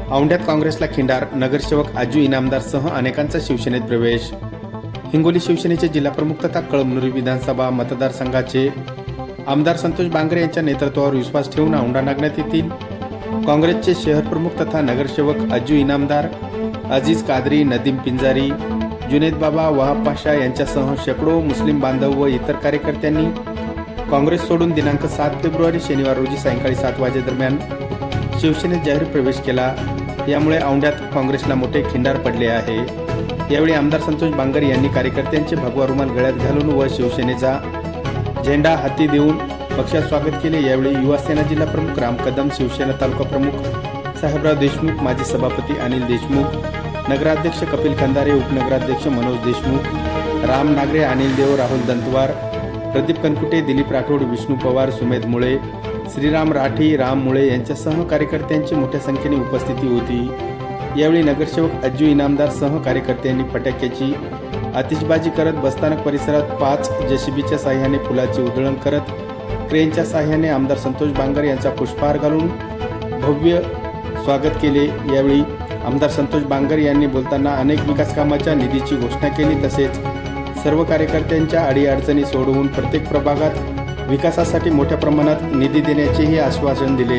औंढ्यात काँग्रेसला खिंडार, नगरसेवक आजू इनामदारसह अनेकांचा शिवसेनेत प्रवेश. हिंगोली शिवसेनेचे जिल्हाप्रमुख तथा कळमनुरी विधानसभा मतदारसंघाचे आमदार संतोष बांगरे यांच्या नेतृत्वावर विश्वास ठेवून औंढा नागण्यात येथील काँग्रेसचे शहर प्रमुख तथा नगरसेवक आजू इनामदार, अजीज कादरी, नदीम पिंजारी, जुनेद बाबा, वहाब पाशा यांच्यासह शेकडो मुस्लिम बांधव व इतर कार्यकर्त्यांनी काँग्रेस सोडून दिनांक 7 फेब्रुवारी शनिवार रोजी सायंकाळी 7 वाजेदरम्यान शिवसेनेत जाहीर प्रवेश केला. यामुळे औंढ्यात काँग्रेसला मोठे खिंडार पडले आहे. यावेळी आमदार संतोष बांगरे यांनी कार्यकर्त्यांचे भगवा रुमाल गळ्यात घालून व शिवसेनेचा झेंडा हाती देऊन पक्षात स्वागत केले. यावेळी युवा सेना जिल्हा प्रमुख राम कदम, शिवसेना तालुका प्रमुख साहेबराव देशमुख, माजी सभापती अनिल देशमुख, नगराध्यक्ष कपिल खंदारे, उपनगराध्यक्ष मनोज देशमुख, राम नागरे, अनिल देव, राहुल दंतवार, प्रदीप कनकुटे, दिलीप राठोड, विष्णू पवार, सुमेध मुळे, श्रीराम राठी, राम मुळे यांच्यासह कार्यकर्त्यांची मोठ्या संख्येने उपस्थिती होती. यावेळी नगरसेवक आजू इनामदारसह कार्यकर्त्यांनी फटाक्याची आतिषबाजी करत बसस्थानक परिसरात 5 जेसीबीच्या साह्याने फुलाची उधळण करत क्रेनच्या साह्याने आमदार संतोष बांगरे यांचा पुष्पहार घालून भव्य स्वागत केले. यावेळी आमदार संतोष बांगरे यांनी बोलताना अनेक विकास कामाच्या निधीची घोषणा केली. तसेच सर्व कार्यकर्त्यांच्या अडीअडचणी सोडवून प्रत्येक प्रभागात विकासासाठी मोठ्या प्रमाणात निधी देण्याचेही आश्वासन दिले.